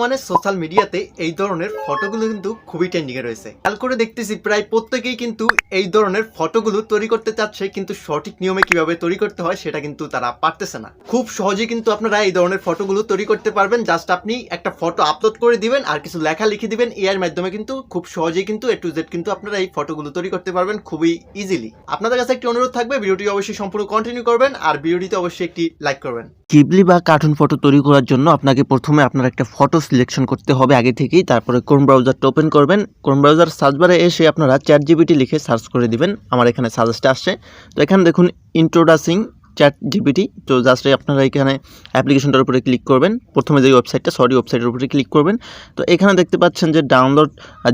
বর্তমানে সোশ্যাল মিডিয়াতে এই ধরনের ফটোগুলো কিন্তু খুবই ট্রেন্ডিংয়ে রয়েছে। খেয়াল করে দেখতেছি প্রায় প্রত্যেকেই কিন্তু এই ধরনের ফটোগুলো তৈরি করতে চাচ্ছে, কিন্তু সঠিক নিয়মে কিভাবে তৈরি করতে হয় সেটা কিন্তু তারা পারতেছে না। খুব সহজেই কিন্তু আপনারা এই ধরনের ফটোগুলো তৈরি করতে পারবেন। জাস্ট আপনি একটা ফটো আপলোড করে দিবেন আর কিছু লেখা লিখে দিবেন, এআই এর মাধ্যমে কিন্তু খুব সহজেই কিন্তু A to Z কিন্তু আপনারা এই ফটোগুলো তৈরি করতে পারবেন খুবই ইজিলি। আপনাদের কাছে একটি অনুরোধ থাকবে, ভিডিওটি অবশ্যই সম্পূর্ণ কন্টিনিউ করবেন আর ভিডিওটিতে অবশ্যই একটি লাইক করবেন। গিবলি বা কার্টুন ফটো তৈরি করার জন্য আপনাকে প্রথমে আপনার একটা ফটো সিলেকশন করতে হবে আগে থেকেই। তারপরে ক্রোম ব্রাউজারটা ওপেন করবেন। ক্রোম ব্রাউজার সার্চ বারে এসে আপনারা ChatGPT লিখে সার্চ করে দিবেন। আমার এখানে সাজেস্ট আসছে, তো এখানে দেখুন ইন্ট্রোডাসিং ChatGPT। তো জাস্ট আপনারা এখানে অ্যাপ্লিকেশনটার উপরে ক্লিক করবেন। প্রথমে যে ওয়েবসাইটের উপরে ক্লিক করবেন। তো এখানে দেখতে পাচ্ছেন যে ডাউনলোড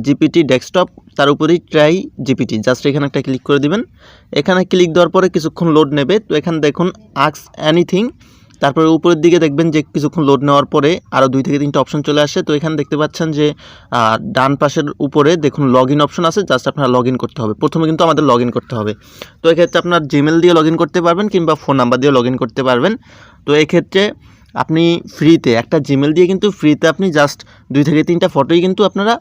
GPT ডেস্কটপ, তার উপরেই ট্রাই জিপিটি, জাস্ট এখানে একটা ক্লিক করে দিবেন। এখানে ক্লিক দেওয়ার পরে কিছুক্ষণ লোড নেবে। তো এখানে দেখুন আস্ক এনিথিং, তারপরে উপরের দিকে দেখবেন যে কিছুক্ষণ লোড নেওয়ার পরে আরও 2 থেকে 3টা অপশন চলে আসে। তো এখানে দেখতে পাচ্ছেন যে ডান পাশের উপরে দেখুন লগ ইন অপশন আছে, জাস্ট আপনারা লগ ইন করতে হবে। প্রথমে কিন্তু আমাদের লগ ইন করতে হবে। তো এক্ষেত্রে আপনার জিমেল দিয়ে লগ ইন করতে পারবেন কিংবা ফোন নাম্বার দিয়ে লগ ইন করতে পারবেন। তো এক্ষেত্রে আপনি ফ্রিতে একটা জিমেল দিয়ে কিন্তু ফ্রিতে আপনি জাস্ট 2 থেকে 3টা ফটোই কিন্তু আপনারা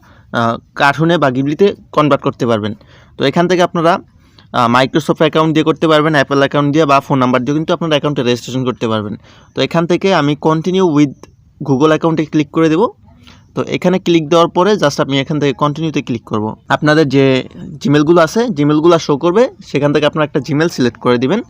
কার্টুনে বা গিবলিতে কনভার্ট করতে পারবেন। তো এখান থেকে আপনারা মাইক্রোসফট অ্যাকাউন্ট দিয়ে করতে পারবেন, অ্যাপেল অ্যাকাউন্ট দিয়ে বা ফোন নাম্বার দিয়ে কিন্তু আপনার অ্যাকাউন্টে রেজিস্ট্রেশন করতে পারবেন। তো এখান থেকে আমি কন্টিনিউ উইথ গুগল অ্যাকাউন্টে ক্লিক করে দেব। তো এখানে ক্লিক দেওয়ার পরে জাস্ট আমি এখান থেকে কন্টিনিউতে ক্লিক করব। আপনাদের যে জিমেলগুলো আছে জিমেলগুলো শো করবে, সেখান থেকে আপনারা একটা জিমেল সিলেক্ট করে দিবেন।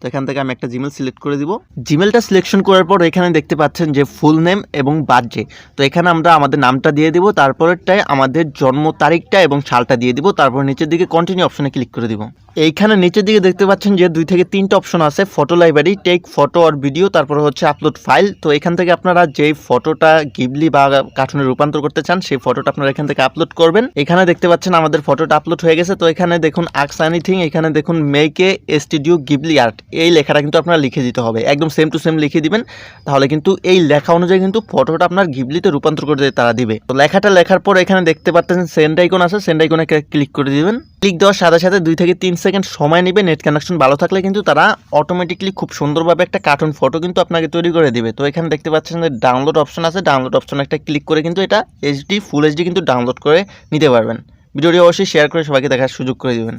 তো এখান থেকে আমি একটা জিমেল সিলেক্ট করে দিব। জিমেলটা সিলেকশন করার পর এখানে দেখতে পাচ্ছেন যে ফুল নেম এবং বার্থডে। তো এখানে আমরা আমাদের নামটা দিয়ে দিব, তারপরেরটায় আমাদের জন্ম তারিখটা এবং সালটা দিয়ে দিব, তারপর নিচের দিকে কন্টিনিউ অপশনে ক্লিক করে দিব। এইখানে নিচের দিকে দেখতে পাচ্ছেন যে 2 থেকে 3টা অপশন আছে, ফটো লাইব্রেরি, টেক ফটো আর ভিডিও, তারপরে হচ্ছে আপলোড ফাইল। তো এখান থেকে আপনারা যেই ফটোটা গিবলি বা কার্টুনে রূপান্তর করতে চান সেই ফটোটা আপনারা এখান থেকে আপলোড করবেন। এখানে দেখতে পাচ্ছেন আমাদের ফটোটা আপলোড হয়ে গেছে। তো এখানে দেখুন আস্ক এনিথিং, এখানে দেখুন make a studio Ghibli art, এই লেখাটা কিন্তু আপনারা লিখে দিতে হবে, একদম সেম টু সেম লিখে দিবেন। তাহলে কিন্তু এই লেখা অনুযায়ী কিন্তু ফটোটা আপনার গিবলিতে রূপান্তর করে তারা দিবে। তো লেখাটা লেখার পর এখানে দেখতে পাচ্ছেন সেন্ড আইকন আছে, সেন্ড আইকনে ক্লিক করে দিবেন। ক্লিক দেওয়ার সাথে সাথে 2 থেকে 3 সেকেন্ড সময় নেবে। নেট কানেকশন ভালো থাকলে কিন্তু তারা অটোমেটিকলি খুব সুন্দরভাবে একটা কার্টুন ফটো কিন্তু আপনাকে তৈরি করে দিবে। তো এখানে দেখতে পাচ্ছেন যে ডাউনলোড অপশন আছে, ডাউনলোড অপশনে একটা ক্লিক করে কিন্তু এটা ফুল এইচডি কিন্তু ডাউনলোড করে নিতে পারবেন। ভিডিওটি অবশ্যই শেয়ার করে সবাইকে দেখার সুযোগ করে দিবেন।